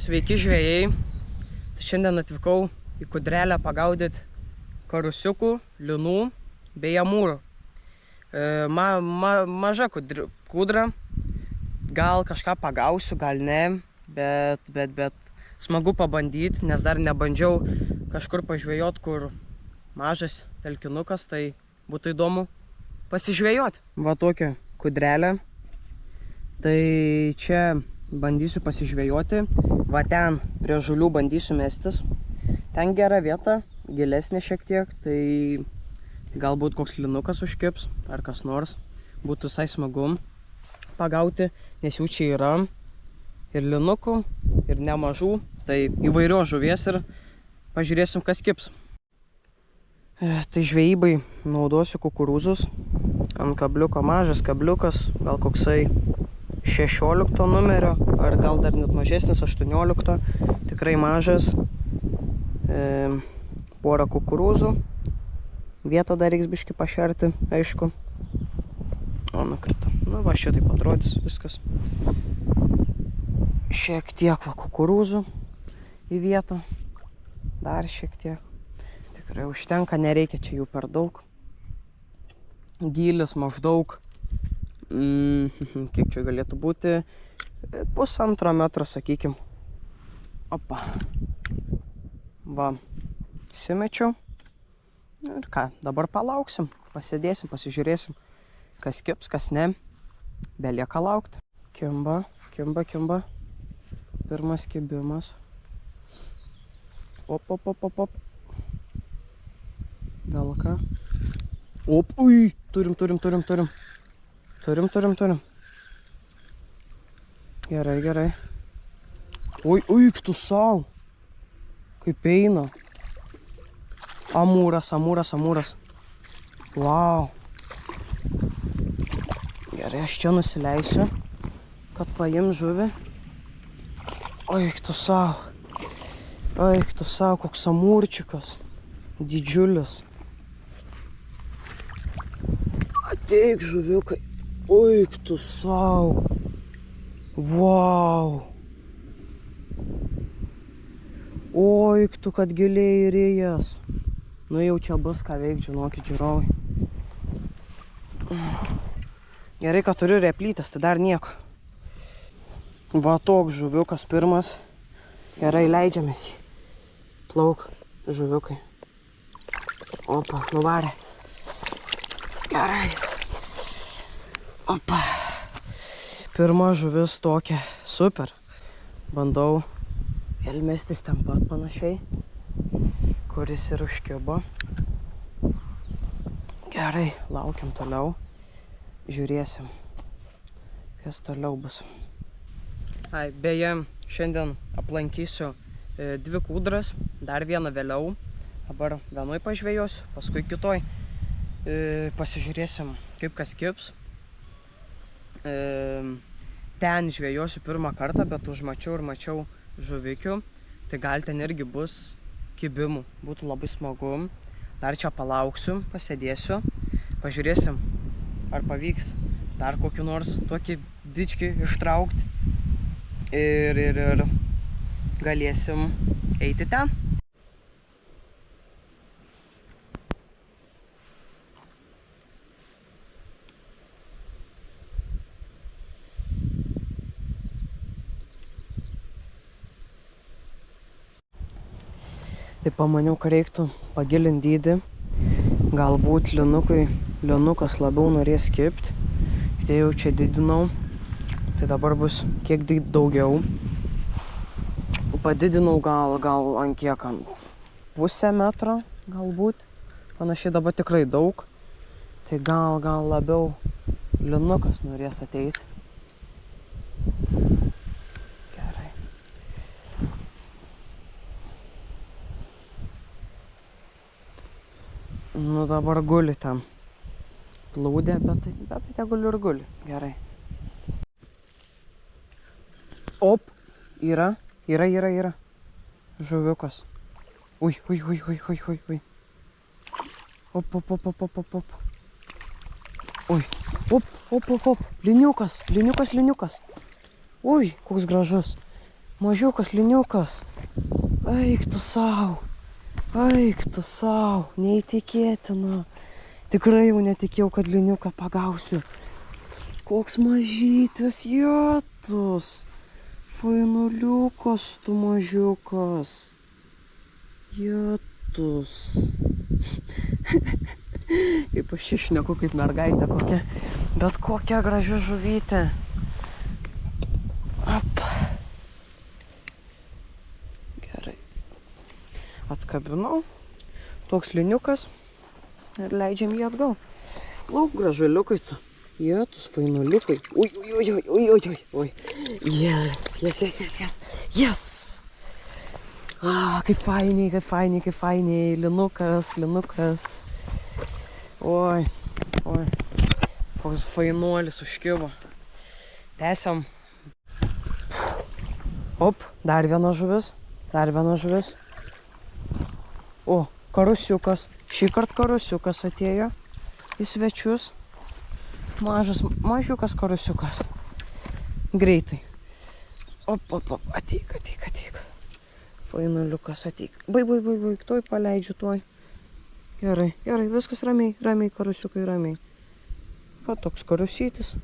Sveiki žvejai. Šiandien atvykau į Kudrelę pagaudyti karusiukų, linų bei amūrų. Maža kudra. Gal kažką pagausiu, gal ne, bet smagu pabandyti, nes dar nebandžiau kažkur pažvejoti, kur mažas telkinukas, tai būtų įdomu pasižvejoti. Va tokia Kudrelė. Tai čia bandysiu pasižvejoti. Va ten prie žulių bandysiu mestis. Ten gera vieta, gilesnė šiek tiek, tai galbūt koks linukas užkibs ar kas nors. Būtų visai smagu pagauti, nes jų čia yra ir linukų, ir nemažų, tai įvairios žuvies ir pažiūrėsim, kas kibs. Tai žvejybai naudosiu kukurūzus. Ant kabliuko mažas kabliukas, gal koksai 16 numerio, ar gal dar net mažesnis, 18, tikrai mažas. Porą kukurūzų. Vietą dar reiks biškį pašerti, aišku. O, nukrito. Nu, va, šitaip atrodys viskas. Šiek tiek va kukurūzų į vietą. Dar šiek tiek. Tikrai užtenka, nereikia čia jų per daug. Gylis maždaug, kiek čia galėtų būti, 1,5 metro, sakykim. Opa. Va, įsimečiau. Ir ką, dabar palauksim, pasėdėsim, pasižiūrėsim, kas kibs, kas ne. Belieka laukti. Kimba. Pirmas kibimas. Op. Dalka. Op, ui, turim. Gerai. Ui, tu sau. Kaip eina. Amūras. Wow. Gerai, aš čia nusileisiu, kad paim žuvį. Oi, tu sau, koks amūrčiukas. Didžiulis. Ateik, žuviukai. Oi, tu sau. Wow. Oi, tu kad giliai įrėjęs. Nu jau čia bus ką veikti, žinokit, žiūrovai. Gerai, kad turiu replytas, tai dar nieko. Va toks žuviukas pirmas. Gerai, leidžiamės jį. Plauk, žuviukai. Opa, nuvarė. Gerai. Opa. Pirma žuvis tokia. Super. Bandau vėl mestis ten pat panašiai, kuris ir užkibo. Gerai, laukiam toliau. Žiūrėsim, kas toliau bus. Beje, šiandien aplankysiu 2 kūdras, dar vieną vėliau. Dabar vienoj pažvejosiu, paskui kitoj. Pasižiūrėsim, kaip kas kibs. Ten žvejosiu pirmą kartą, bet užmačiau ir mačiau žuvikių. Tai gal ten irgi bus kibimų. Būtų labai smagu. Dar čia palauksiu, pasėdėsiu. Pažiūrėsim, ar pavyks dar kokiu nors tokį dičkį ištraukti. Ir galėsim eiti ten. Tai pamaniau, kad reiktų pagilinti dydį. Galbūt linukas labiau norės kibti. Tai jau čia didinau. Tai dabar bus kiek daugiau. Padidinau gal ant kiek, ant 0,5 metro galbūt. Panašiai dabar tikrai daug. Tai gal labiau linukas norės ateiti. Nu dabar guli ten. Plūdė, bet tai tegul ir guli. Gerai. Op, yra. Žuviukas. Ui. Op. Ui, op. Liniukas. Ui, koks gražus. Mažiukas liniukas. Eik tu sau. Eik tu sau. Neįtikėtina. Tikrai jau netikėjau, kad liniuką pagausiu. Koks mažytis, jėtus. Fainuliukas tu mažiukas. Jėtus. Kaip aš čia šneku kaip mergaitė kokia. Bet kokia graži žuvytė. Ap. Gerai. Atkabinau. Toks liniukas. Ir leidžiam jį atgal. Lauk, gražuliukai tu. Jėtus, fainuliukai. Ui. Yes. Kaip fainiai. Linukas. Oi. Koks fainuolis užkibo. Tęsiam. Op, dar viena žuvis. O, karusiukas. Šįkart karusiukas atėjo į svečius. Mažiukas karusiukas. Greitai. Op. Ateik. Fainuliukas, ateik. Baig. Tuoj paleidžiu, tuoj. Gerai. Viskas ramiai, karusiukai ramiai. Va toks karusytis.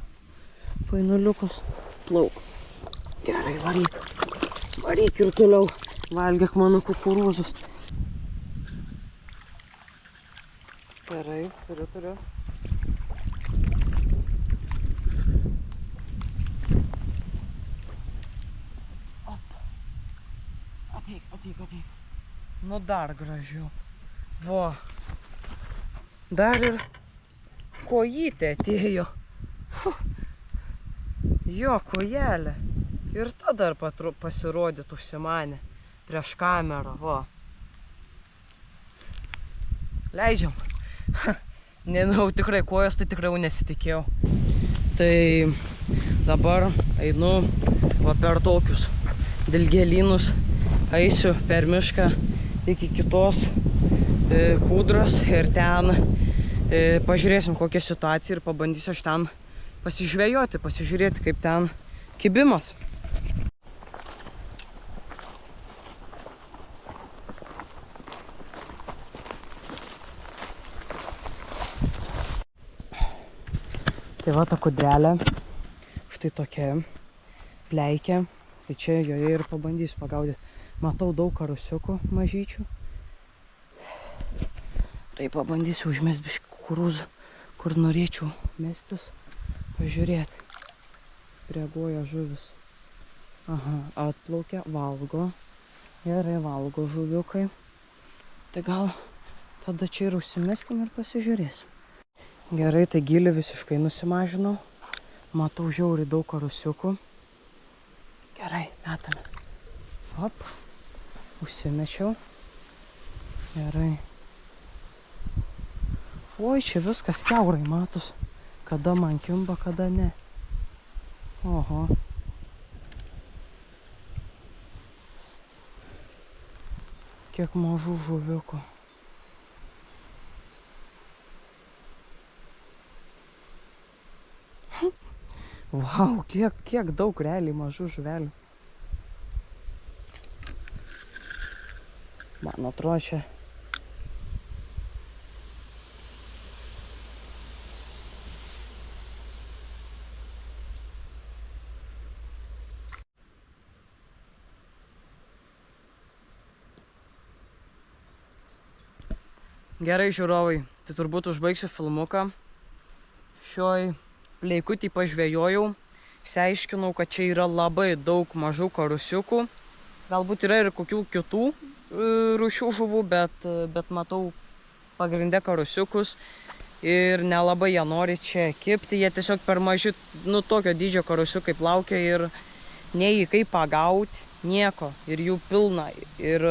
Fainuliukas. Plauk. Gerai, varyk ir toliau. Valgyk mano kukurūzus. Gerai, turiu. Ateik. Nu dar gražiau. Vo. Dar ir kojytė atėjo. Jo, kojelė. Ir ta dar pasirodyt užsimanė. Prieš kamerą, vo. Leidžiam. Nežinau, tikrai kojos, tai tikrai nesitikėjau. Tai dabar einu va per tokius dilgėlynus. Eisiu per mišką iki kitos kūdros ir ten pažiūrėsim kokią situaciją ir pabandysiu aš ten pasižiūrėti kaip ten kibimas. Tai va ta kudrelė, štai tokia pleikė, tai čia joje ir pabandysiu pagaudyti. Matau daug karusiukų mažyčių. Tai pabandysiu užmest biškį kukurūzą, kur norėčiau mestis, pažiūrėti. Reaguoja žuvis. Aha, atplaukia, valgo. Gerai, valgo žuviukai. Tai gal tada čia ir užsimeskim ir pasižiūrėsim. Gerai, tai gilį visiškai nusimažinau. Matau žiauriai daug karusiukų. Gerai, metamės. Op. Užsimečiau. Gerai. Oi, čia viskas kiaurai matus. Kada man kimba, kada ne. Oho. Kiek mažų žuviukų. Vau, kiek daug realiai mažų žuvelių. Man atrodo čia. Gerai, žiūrovai, tai turbūt užbaigsiu filmuką. Šioj pleikutį pažvejojau. Išsiaiškinau, kad čia yra labai daug mažų karusiukų. Galbūt yra ir kokių kitų rūšių žuvų, bet matau pagrinde karusiukus. Ir nelabai jie nori čia kibti. Jie tiesiog per maži, tokio dydžio karusiukai plaukia ir nei kaip pagauti, nieko. Ir jų pilna. Ir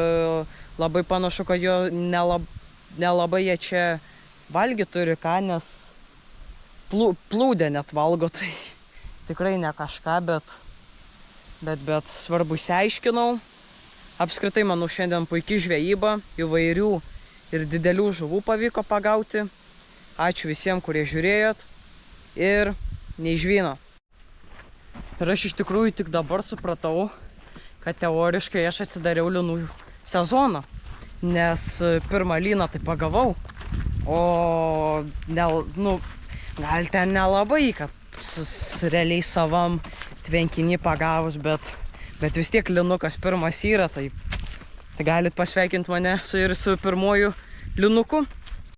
labai panašu, kad jo nelabai jie čia valgyti turi ką, nes plūdę net valgo, tai tikrai ne kažką, bet svarbu išsiaiškinau. Apskritai, manau, šiandien puikiai žvejyba, įvairių ir didelių žuvų pavyko pagauti. Ačiū visiems, kurie žiūrėjot ir neižvyno. Ir aš iš tikrųjų tik dabar supratau, kad teoriškai aš atsidariau linų sezoną, nes pirmą lyną tai pagavau, o gal ten nelabai, kad realiai savam tvenkinį pagavus, bet vis tiek linukas pirmas yra, tai galit pasveikinti mane su pirmuoju linuku.